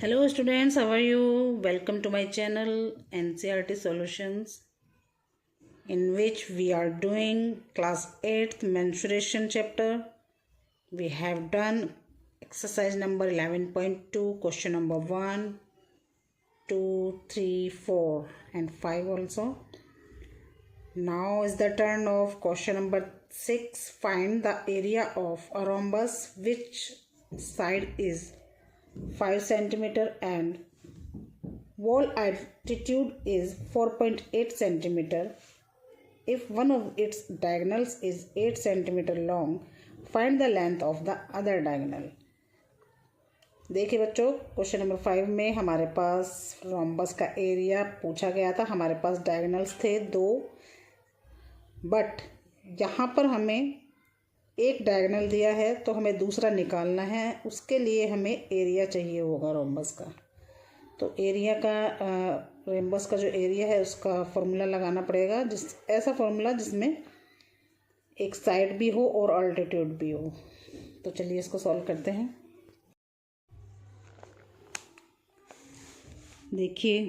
Hello students, how are you? Welcome to my channel NCERT Solutions, in which we are doing class 8th mensuration chapter. We have done exercise number 11.2, question number 1, 2, 3, 4 and 5 also. Now is the turn of question number 6. Find the area of a rhombus which side is 5 centimeter and wall altitude is 4.8 centimeter. If one of its diagonals is 8 centimeter long, find the length of the other diagonal. देखिए बच्चों, question number 5 में हमारे पास rhombus का area पूछा गया था। हमारे पास diagonals थे 2, बट यहाँ पर हमें एक डायगोनल दिया है तो हमें दूसरा निकालना है। उसके लिए हमें एरिया चाहिए होगा रोम्बस का। तो एरिया का रोम्बस का जो एरिया है उसका फॉर्मूला लगाना पड़ेगा, ऐसा फॉर्मूला जिसमें एक साइड भी हो और अल्टीट्यूड भी हो। तो चलिए इसको सॉल्व करते हैं। देखिए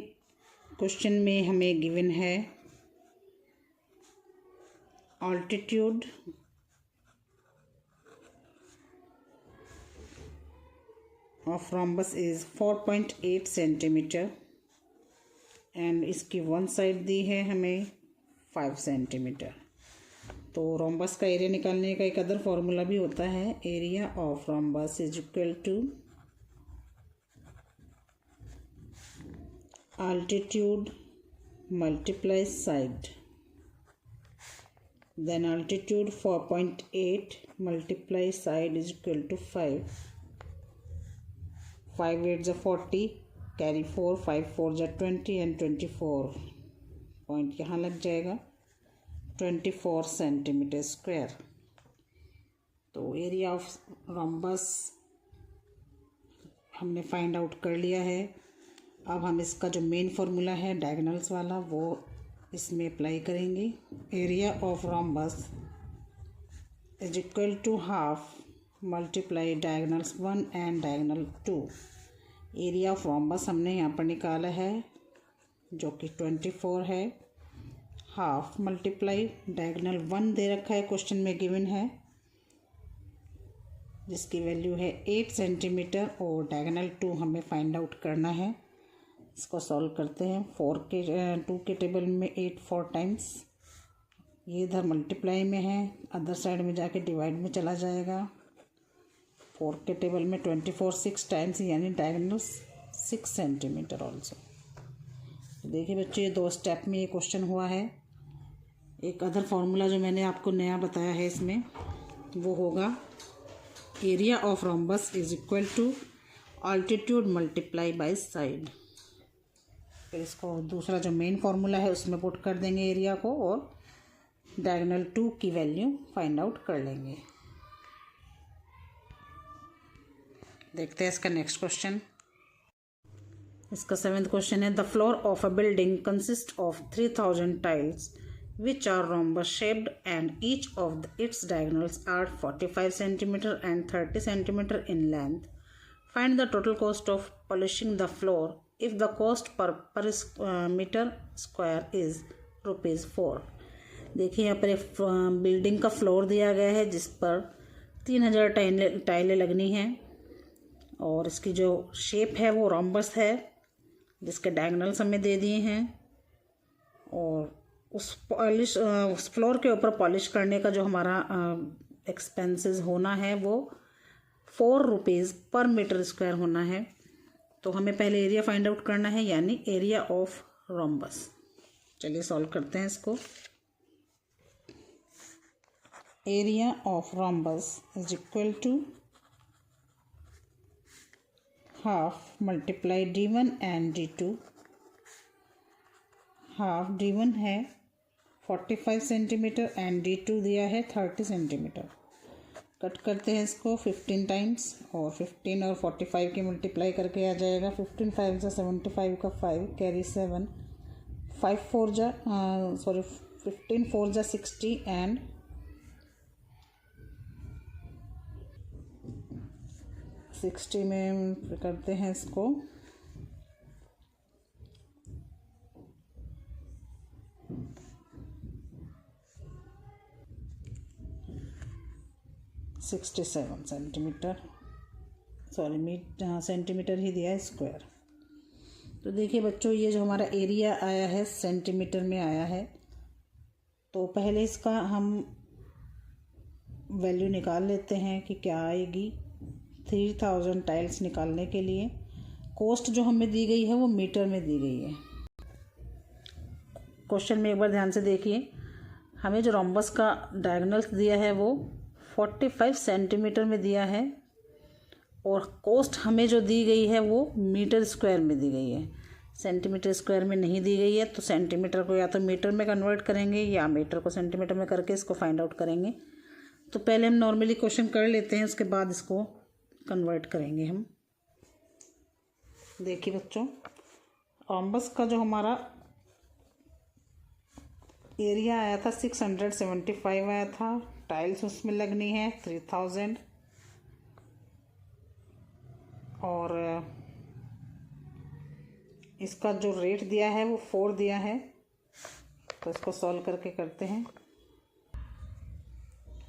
क्वेश्चन में हमें गिवन है altitude of rhombus is 4.8 centimetre and इसकी वन साइड दी है हमें 5 सेंटीमीटर। तो रोम्बस का एरिया निकालने का एक अदर फॉर्मूला भी होता है। Area of rhombus is equal to altitude multiply side, then altitude 4.8 multiply side is equal to 5. 5 8 is 40, carry 4, 5 4 is 20 and 24 point यहाँ लग जाएगा 24 सेंटीमीटर स्क्वायर। तो एरिया ऑफ रोम्बस हमने फाइंड आउट कर लिया है। अब हम इसका जो मेन फार्मूला है डायगोनल्स वाला वो इसमें अप्लाई करेंगे। Area of rhombus is equal to half multiply diagonals 1 and diagonal 2। Area of rhombus हमने यहाँ पर निकाला है जो कि 24 है। हाफ मल्टीप्लाई डायगोनल 1 दे रखा है, क्वेश्चन में गिवन है, जिसकी वैल्यू है 8 सेंटीमीटर और डायगोनल 2 हमें फाइंड आउट करना है। इसको सॉल्व करते हैं। 2 के टेबल में 8 4 टाइम्स, ये इधर मल्टीप्लाई में है, अदर साइड में जाके डिवाइड में चला जाएगा। 4 के टेबल में 24 6 टाइम्स, यानी डायगोनल 6 सेंटीमीटर ऑल्सो। देखिए बच्चों, ये 2 स्टेप में ये क्वेश्चन हुआ है। एक अदर फार्मूला जो मैंने आपको नया बताया है इसमें वो होगा area of rhombus is equal to altitude multiply by side. फिर इसको दूसरा जो मेन फार्मूला है उसमें पुट कर देंगे एरिया को और डायगोनल 2 की वैल्यू फाइंड आउट कर लेंगे। देखते हैं इसका नेक्स्ट क्वेश्चन। इसका 7th क्वेश्चन है the floor of a building consist of 3000 tiles which are rhombus shaped and each of its diagonals are 45 centimeter and 30 centimeter in length. Find the total cost of polishing the floor if the cost per meter square is ₹4। देखिए यहाँ पर एक building का floor दिया गया है जिस पर 3000 टाइलें लगनी हैं और इसकी जो शेप है वो रोम्बस है, जिसके डायगोनल्स हमें दे दिए हैं। और उस फ्लोर के ऊपर पॉलिश करने का जो हमारा एक्सपेंसेस होना है वो ₹4 पर मीटर स्क्वायर होना है। तो हमें पहले एरिया फाइंड आउट करना है, यानी एरिया ऑफ रोम्बस। चलिए सॉल्व करते हैं इसको। Area of rhombus is equal to half multiply D1 and D2। Half D1 है 45 सेंटीमीटर एंड D2 दिया है 30 सेंटीमीटर। कट करते हैं इसको 15 टाइम्स और 15 और 45 की मल्टीप्लाई करके आ जाएगा। 15 5 जा 75 का 5 कैरी 7, 15 4 जा 60 एंड 60 में करते हैं इसको 67 सेंटीमीटर, सॉरी सेंटीमीटर ही दिया है स्क्वायर। तो देखिए बच्चों, ये जो हमारा एरिया आया है सेंटीमीटर में आया है, तो पहले इसका हम वैल्यू निकाल लेते हैं कि क्या आएगी। 3000 टाइल्स निकालने के लिए कॉस्ट जो हमें दी गई है वो मीटर में दी गई है। क्वेश्चन में एक बार ध्यान से देखिए, हमें जो रोम्बस का डायगोनल्स दिया है वो 45 सेंटीमीटर में दिया है और कॉस्ट हमें जो दी गई है वो मीटर स्क्वायर में दी गई है, सेंटीमीटर स्क्वायर में नहीं दी गई है। तो सेंटीमीटर को या तो मीटर में कन्वर्ट करेंगे या मीटर को सेंटीमीटर में करके इसको फाइंड आउट करेंगे। तो पहले हम नॉर्मली क्वेश्चन कर लेते हैं, उसके बाद इसको कन्वर्ट करेंगे हम। देखिए बच्चों, रोम्बस का जो हमारा एरिया आया था 675 आया था, टाइल्स उसमें लगनी है 3000 और इसका जो रेट दिया है वो 4 दिया है। तो इसको सॉल्व करके करते हैं,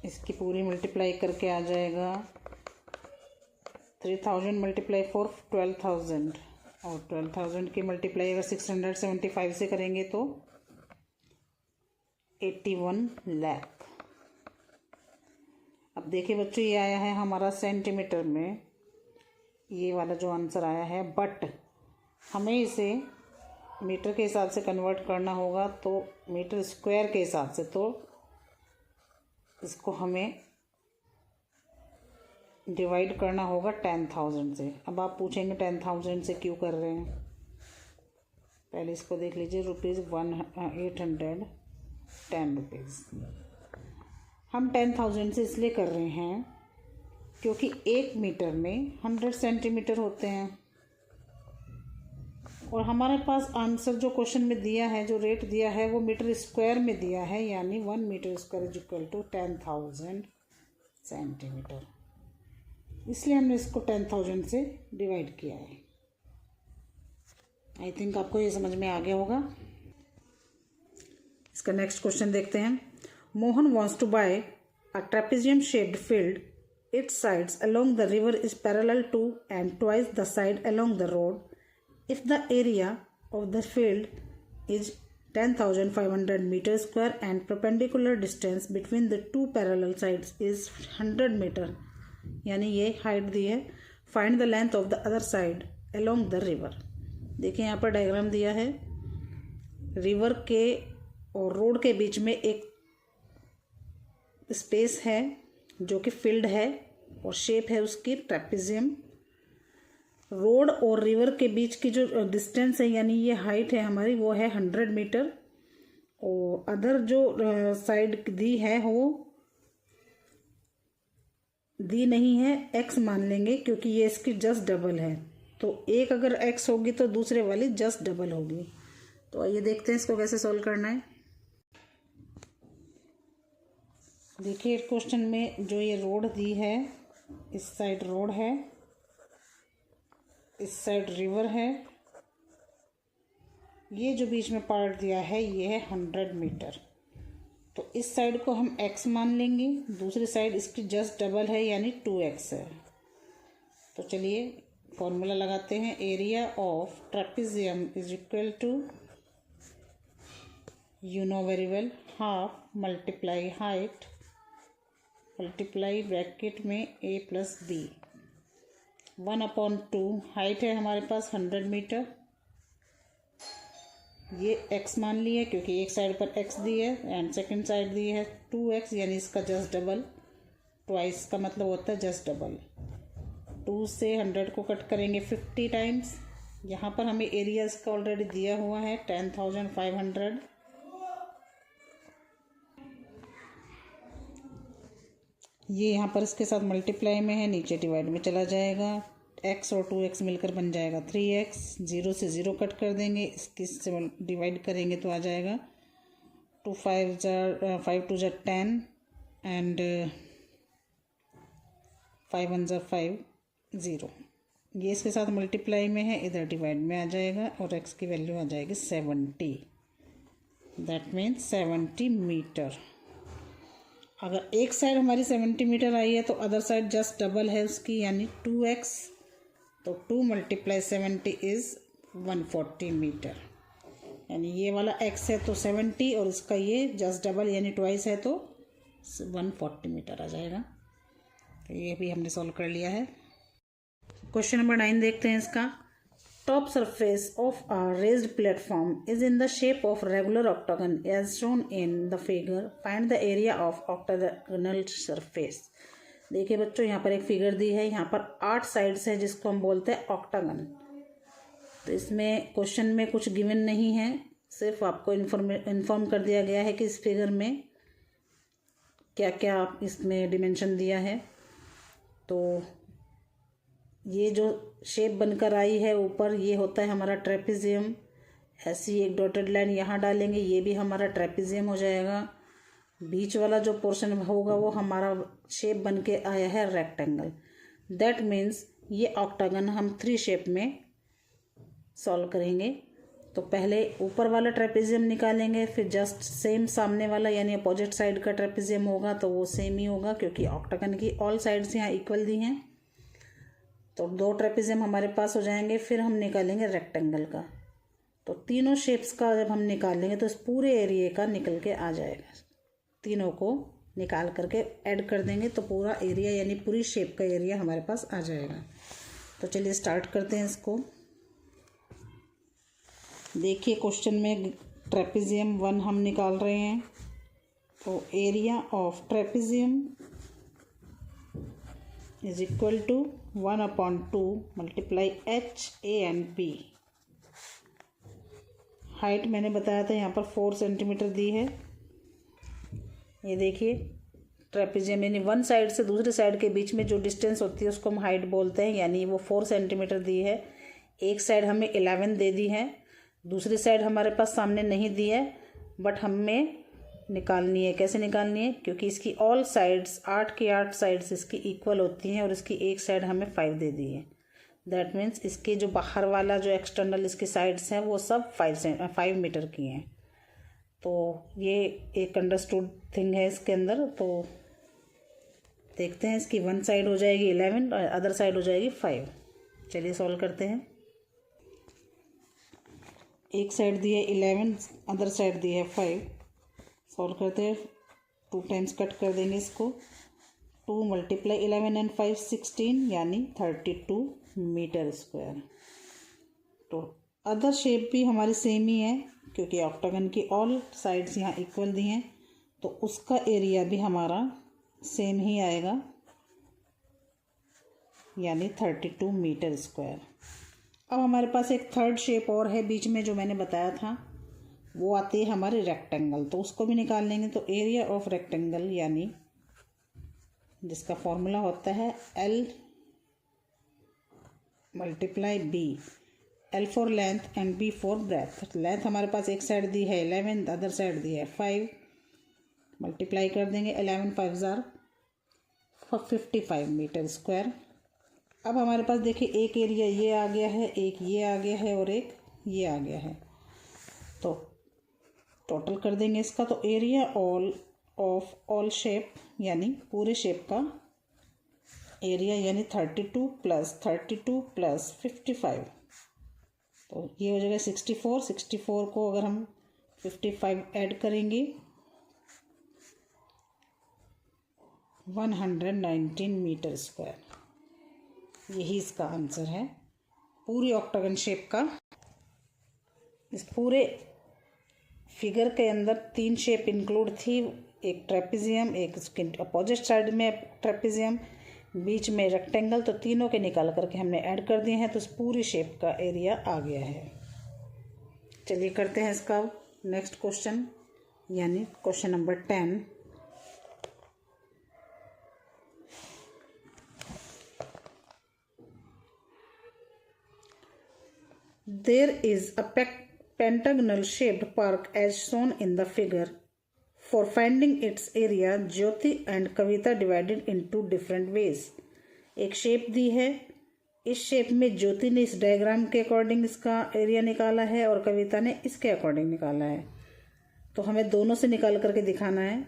इसकी पूरी मल्टीप्लाई करके आ जाएगा 3000 मल्टीप्लाई 4 12,000 और 12,000 की मल्टीप्लाई अगर 675 से करेंगे तो 81 लाख। अब देखिए बच्चों, ये आया है हमारा सेंटीमीटर में, ये वाला जो आंसर आया है, बट हमें इसे मीटर के हिसाब से कन्वर्ट करना होगा, तो मीटर स्क्वायर के हिसाब से, तो इसको हमें डिवाइड करना होगा 10,000 से। अब आप पूछेंगे 10,000 से क्यों कर रहे हैं, पहले इसको देख लीजिए। ₹810 हम 10,000 से इसलिए कर रहे हैं क्योंकि 1 मीटर में 100 सेंटीमीटर होते हैं और हमारे पास आंसर जो क्वेश्चन में दिया है, जो रेट दिया है वो मीटर स्क्वायर में दिया है, यानी 1 metre square is equal to 10,000 centimetre. इसलिए हमने इसको 10,000 से डिवाइड किया है। आई थिंक आपको ये समझ में आ गया होगा। इसका नेक्स्ट क्वेश्चन देखते हैं। Mohan wants to buy a trapezium shaped field, its sides along the river is parallel to and twice the side along the road. If the area of the field is 10,500 meter square and perpendicular distance between the two parallel sides is 100 meter, यानी ये height दी है, find the length of the other side along the river. देखिए यहाँ पर diagram दिया है, river के और रोड के बीच में एक स्पेस है जो कि फील्ड है और शेप है उसकी ट्रेपेजियम। रोड और रिवर के बीच की जो डिस्टेंस है, यानी ये हाइट है हमारी, वो है 100 मीटर और अदर जो साइड दी है वो दी नहीं है, x मान लेंगे क्योंकि ये इसकी जस्ट डबल है। तो एक अगर x होगी तो दूसरे वाली जस्ट डबल होगी। तो आइए देखते हैं इसको कैसे सॉल्व करना है। देखिए क्वेश्चन में जो ये रोड दी है, इस साइड रोड है, इस साइड रिवर है, ये जो बीच में पार्ट दिया है ये है 100 मीटर। तो इस साइड को हम x मान लेंगे, दूसरी साइड इसकी जस्ट डबल है यानी 2x है। तो चलिए फॉर्मूला लगाते हैं। Area of trapezium is equal to, you know very well, half multiply height multiply bracket में a प्लस b, 1/2। हाइट है हमारे पास 100 मीटर, ये x मान लिए क्योंकि एक साइड पर x दी है एंड सेकंड साइड दी है 2x, यानी इसका जस्ट डबल। ट्वाइस का मतलब होता है जस्ट डबल। 2 से 100 को कट करेंगे 50 टाइम्स। यहाँ पर हमें एरिया इसका ऑलरेडी दिया हुआ है 10,500। ये यहाँ पर इसके साथ मल्टीप्लाई में है, नीचे डिवाइड में चला जाएगा। x और 2x मिलकर बन जाएगा 3x। 0 से 0 कट कर देंगे, इसकी से डिवाइड करेंगे तो आ जाएगा 2 5 2 10 एंड 5 1 5 0। ये इसके साथ मल्टीप्लाई में है, इधर डिवाइड में आ जाएगा और x की वैल्यू आ जाएगी 70। That means 70 metre. अगर एक साइड हमारी 70 मीटर आई है तो अदर साइड जस्ट डबल है उसकी, यानी 2x। तो 2 × 70 इज़ 140 मीटर, यानी ये वाला x है तो 70 और इसका ये जस्ट डबल यानी ट्वाइस है तो 140 मीटर आ जाएगा। तो ये भी हमने सॉल्व कर लिया है। क्वेश्चन नंबर 9 देखते हैं इसका। Top surface of a raised platform is in the shape of regular octagon as shown in the figure, find the area of octagonal surface. देखिए बच्चों, यहाँ पर एक फिगर दी है, यहाँ पर 8 साइड्स है जिसको हम बोलते हैं ऑक्टागन। तो इसमें क्वेश्चन में कुछ गिवन नहीं है, सिर्फ आपको इन्फॉर्म कर दिया गया है कि इस फिगर में क्या क्या इसमें डिमेंशन दिया है। तो ये जो शेप बनकर आई है ऊपर, ये होता है हमारा ट्रेपेजियम। ऐसी एक डॉटेड लाइन यहाँ डालेंगे, ये भी हमारा ट्रेपेजियम हो जाएगा। बीच वाला जो पोर्शन होगा वो हमारा शेप बन के आया है रेक्टेंगल। दैट मीन्स ये ऑक्टागन हम 3 शेप में सॉल्व करेंगे। तो पहले ऊपर वाला ट्रेपेजियम निकालेंगे, फिर जस्ट सेम सामने वाला यानी अपोजिट साइड का ट्रेपेजियम होगा तो वो सेम ही होगा, क्योंकि ऑक्टागन की ऑल साइड्स यहाँ इक्वल दी हैं। तो 2 ट्रेपेजियम हमारे पास हो जाएंगे। फिर हम निकालेंगे रेक्टेंगल का। तो तीनों शेप्स का जब हम निकालेंगे तो इस पूरे एरिया का निकल के आ जाएगा। तीनों को निकाल करके ऐड कर देंगे तो पूरा एरिया यानी पूरी शेप का एरिया हमारे पास आ जाएगा। तो चलिए स्टार्ट करते हैं इसको। देखिए क्वेश्चन में ट्रेपेजियम 1 हम निकाल रहे हैं। तो area of trapezium is equal to 1/2 multiply h a and p। Height मैंने बताया था यहाँ पर 4 सेंटीमीटर दी है। ये देखिए ट्रेपेजियम यानी 1 साइड से दूसरी साइड के बीच में जो डिस्टेंस होती है उसको हम हाइट बोलते हैं, यानी वो 4 सेंटीमीटर दी है। एक साइड हमें 11 दे दी है, दूसरी साइड हमारे पास सामने नहीं दी है, बट हमें निकालनी है। कैसे निकालनी है? क्योंकि इसकी ऑल साइड्स 8 की 8 साइड्स इसकी इक्वल होती हैं और इसकी एक साइड हमें 5 दे दी है। दैट मीन्स इसके जो बाहर वाला जो एक्सटर्नल इसकी साइड्स हैं वो सब 5 मीटर की हैं। तो ये एक अंडरस्टूड थिंग है इसके अंदर। तो देखते हैं, इसकी 1 साइड हो जाएगी 11 और अदर साइड हो जाएगी 5। चलिए सॉल्व करते हैं। एक साइड दी है 11, अदर साइड दी है 5। सॉल्व करते हैं। 2 टाइम्स कट कर देंगे इसको। 2 × 11 and 5 16 यानी 32 मीटर स्क्वायर। तो अदर शेप भी हमारी सेम ही है, क्योंकि ऑक्टागन की ऑल साइड्स यहाँ इक्वल दी हैं, तो उसका एरिया भी हमारा सेम ही आएगा, यानी 32 मीटर स्क्वायर। अब हमारे पास एक थर्ड शेप और है बीच में जो मैंने बताया था, वो आती है हमारी रेक्टेंगल। तो उसको भी निकाल लेंगे। तो एरिया ऑफ रेक्टेंगल यानी जिसका फॉर्मूला होता है L × B, L for length and B for breadth. Length हमारे पास एक साइड दी है 11, अदर साइड दी है 5। मल्टीप्लाई कर देंगे, 11 5 जार 55 मीटर स्क्वायर। अब हमारे पास देखिए एक एरिया ये आ गया है, एक ये आ गया है और एक ये आ गया है। तो टोटल कर देंगे इसका। तो एरिया ऑफ ऑल शेप यानी पूरे शेप का एरिया यानी 32 + 32 + 55, तो ये हो जाएगा 64। 64 को अगर हम 55 ऐड करेंगे 119 मीटर स्क्वायर। यही इसका आंसर है पूरी ऑक्टागन शेप का। इस पूरे फिगर के अंदर 3 शेप इंक्लूड थी, एक ट्रेपेजियम, एक उसके अपोजिट साइड में ट्रेपेजियम, बीच में रेक्टेंगल। तो तीनों के निकाल करके हमने ऐड कर दिए हैं, तो इस पूरी शेप का एरिया आ गया है। चलिए करते हैं इसका नेक्स्ट क्वेश्चन, यानी question number 10। There is a pentagonal shaped park as shown in the figure. For finding its area, Jyoti and Kavita divided into different ways. एक शेप दी है, इस शेप में ज्योति ने इस डायग्राम के अकॉर्डिंग इसका एरिया निकाला है और कविता ने इसके अकॉर्डिंग निकाला है। तो हमें दोनों से निकाल करके दिखाना है।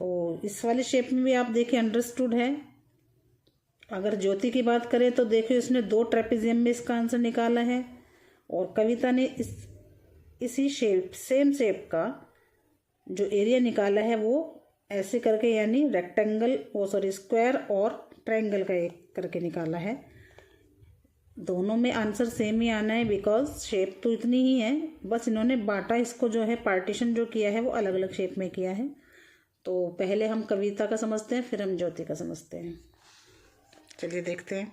तो इस वाले शेप में भी आप देखिए अंडरस्टूड है। अगर ज्योति की बात करें तो देखिए इसने 2 ट्रेपेजियम में इसका आंसर निकाला है, और कविता ने इसी शेप सेम शेप का जो एरिया निकाला है वो ऐसे करके, यानी रेक्टेंगल स्क्वायर और ट्रायंगल का एक करके निकाला है। दोनों में आंसर सेम ही आना है, बिकॉज शेप तो इतनी ही है, बस इन्होंने बांटा इसको जो है, पार्टीशन जो किया है वो अलग अलग शेप में किया है। तो पहले हम कविता का समझते हैं, फिर हम ज्योति का समझते हैं। चलिए देखते हैं।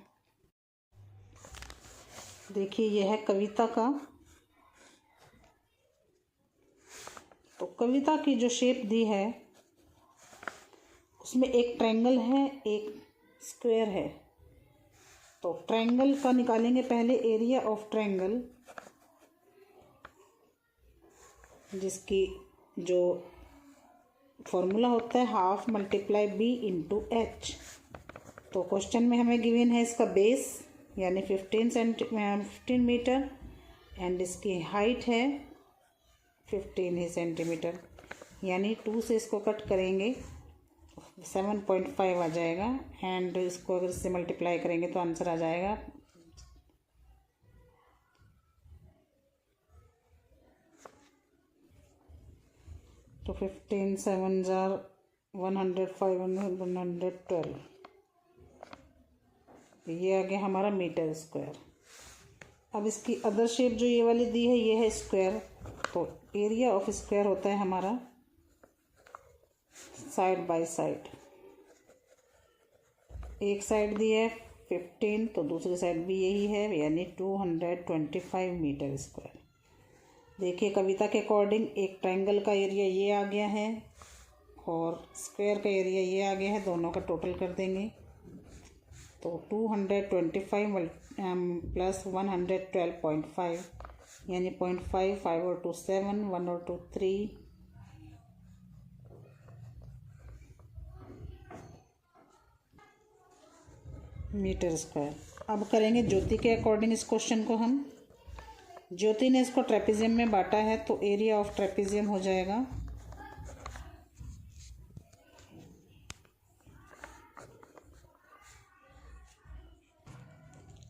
देखिए यह है कविता का। तो कविता की जो शेप दी है उसमें एक ट्रायंगल है, एक स्क्वायर है। तो ट्रायंगल का निकालेंगे पहले एरिया ऑफ ट्रायंगल, जिसकी जो फॉर्मूला होता है half multiply B into H. तो क्वेश्चन में हमें गिवन है इसका बेस यानी 15 मीटर, एंड इसकी हाइट है 15 ही सेंटीमीटर, यानी 2 से इसको कट करेंगे 7.5 आ जाएगा, एंड इसको अगर इससे मल्टीप्लाई करेंगे तो आंसर आ जाएगा तो 15 7 जार 100 500 112, ये आ गया हमारा मीटर स्क्वायर। अब इसकी अदर शेप जो ये वाली दी है ये है स्क्वायर। तो एरिया ऑफ स्क्वायर होता है हमारा साइड बाय साइड। एक साइड दी है 15 तो दूसरी साइड भी यही है, यानी 225 मीटर स्क्वायर। देखिए कविता के अकॉर्डिंग एक ट्रायंगल का एरिया ये आ गया है और स्क्वायर का एरिया ये आ गया है, दोनों का टोटल कर देंगे तो 225 प्लस 112.5 यानी 0.5, 5 और 2 7, 1 और 2 3, मीटर स्क्वायर। अब करेंगे ज्योति के अकॉर्डिंग इस क्वेश्चन को हम। ज्योति ने इसको ट्रेपेजियम में बांटा है तो एरिया ऑफ ट्रेपेजियम हो जाएगा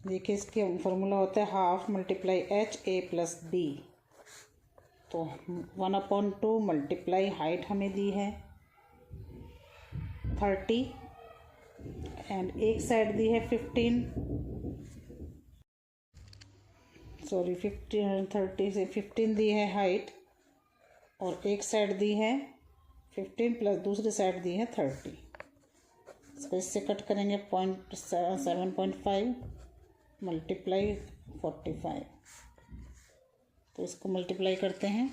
देखिए इसके फॉर्मूला होता है half multiply H A plus B. तो 1/2 मल्टीप्लाई हाइट हमें दी है 30 एंड एक साइड दी है 15 30 से 15 दी है हाइट, और एक साइड दी है 15 प्लस दूसरी साइड दी है 30। इसको इससे कट करेंगे 7.5 मल्टीप्लाई 45। तो इसको मल्टीप्लाई करते हैं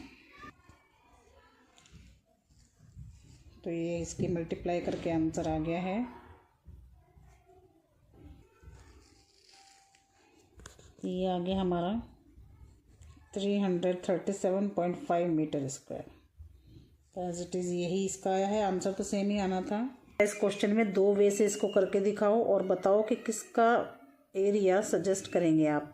तो ये इसकी मल्टीप्लाई करके आंसर आ गया है, ये आ गया हमारा 337.5 metre square. As it is यही इसका आया है, आंसर तो सेम ही आना था। इस क्वेश्चन में 2 वे से इसको करके दिखाओ और बताओ कि किसका एरिया सजेस्ट करेंगे आप,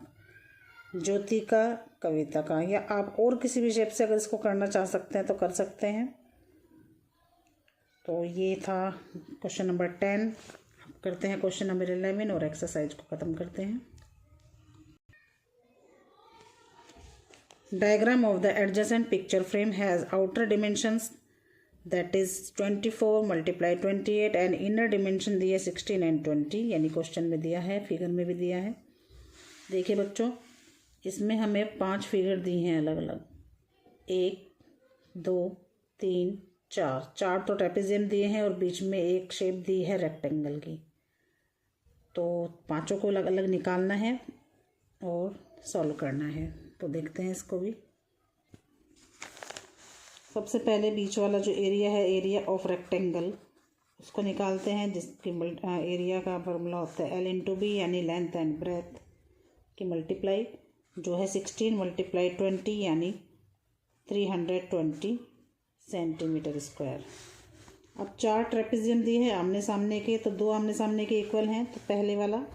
ज्योति का, कविता का, या आप और किसी भी शेप से अगर इसको करना चाह सकते हैं तो कर सकते हैं। तो ये था क्वेश्चन नंबर 10। करते हैं क्वेश्चन नंबर 11 और एक्सरसाइज को ख़त्म करते हैं। Diagram of the adjacent picture frame has outer dimensions that is 24 multiply 28 and inner dimension दिया 16 and 20, यानी क्वेश्चन में दिया है, फिगर में भी दिया है। देखिए बच्चों इसमें हमें 5 फिगर दी हैं अलग अलग, 1 2 3 4 तो ट्रेपेजियम दिए हैं और बीच में एक शेप दी है रेक्टेंगल की। तो पांचों को अलग अलग निकालना है और सॉल्व करना है। तो देखते हैं इसको भी। सबसे पहले बीच वाला जो एरिया है एरिया ऑफ रेक्टेंगल उसको निकालते हैं, जिसकी एरिया का फॉर्मूला होता है L इंटू बी यानी लेंथ एंड ब्रेथ की मल्टीप्लाई जो है 16 मल्टीप्लाई 20 यानी 320 सेंटीमीटर स्क्वायर। अब 4 ट्रेपेजियम दिए हैं आमने सामने के, तो 2 आमने सामने के इक्वल हैं, तो पहले वाला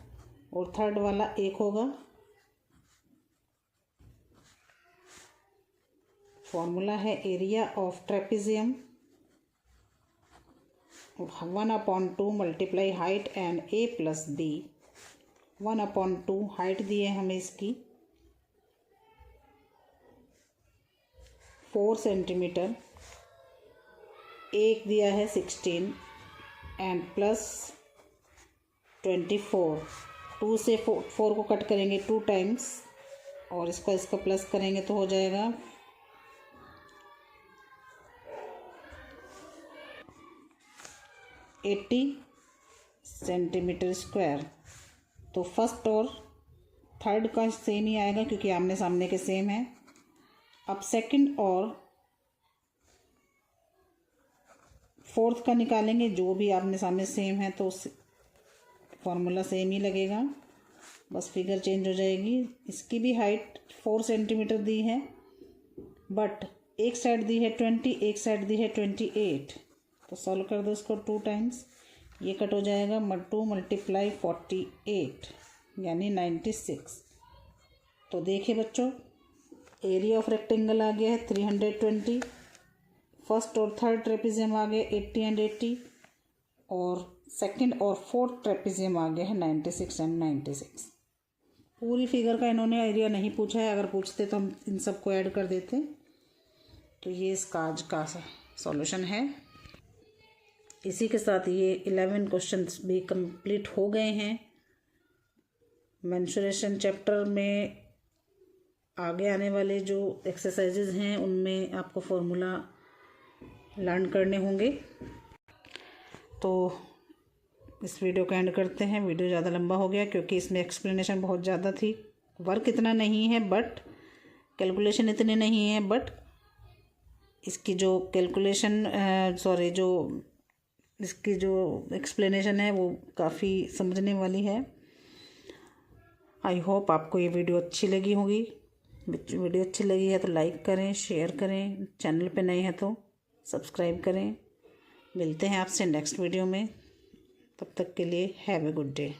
और थर्ड वाला 1 होगा। फॉर्मूला है area of trapezium 1/2 multiply height and a plus b। 1/2 height दी है हमें इसकी 4 सेंटीमीटर, एक दिया है 16 एंड प्लस 24। 2 से 4 को कट करेंगे 2 टाइम्स और इसका प्लस करेंगे तो हो जाएगा 80 सेंटीमीटर स्क्वायर। तो फर्स्ट और थर्ड का सेम ही आएगा क्योंकि आमने सामने के सेम है। अब सेकंड और फोर्थ का निकालेंगे, जो भी आमने सामने सेम है तो फॉर्मूला सेम ही लगेगा, बस फिगर चेंज हो जाएगी। इसकी भी हाइट 4 सेंटीमीटर दी है, बट एक साइड दी है 20, एक साइड दी है 28। तो सॉल्व कर दो इसको 2 टाइम्स, ये कट हो जाएगा 2 मल्टीप्लाई 48 यानी 96। तो देखिए बच्चों, एरिया ऑफ रेक्टेंगल आ गया है 320, फर्स्ट और थर्ड ट्रेपेजियम आ गए 80 एंड 80, और सेकंड और फोर्थ ट्रेपेजियम आ गया है 96 एंड 96। पूरी फिगर का इन्होंने एरिया नहीं पूछा है, अगर पूछते तो हम इन सबको ऐड कर देते। तो ये इसका आज का सॉल्यूशन है। इसी के साथ ये 11 क्वेश्चंस भी कंप्लीट हो गए हैं। मेंसुरेशन चैप्टर में आगे आने वाले जो एक्सरसाइजेज हैं उनमें आपको फॉर्मूला लर्न करने होंगे। तो इस वीडियो को एंड करते हैं। वीडियो ज़्यादा लंबा हो गया क्योंकि इसमें एक्सप्लेनेशन बहुत ज़्यादा थी। वर्क इतना नहीं है बट कैलकुलेशन इतने नहीं है, बट इसकी जो इसकी जो एक्सप्लेनेशन है वो काफ़ी समझने वाली है। आई होप आपको ये वीडियो अच्छी लगी होगी। वीडियो अच्छी लगी है तो लाइक करें, शेयर करें, चैनल पे नए हैं तो सब्सक्राइब करें। मिलते हैं आपसे नेक्स्ट वीडियो में, तब तक के लिए हैव ए गुड डे।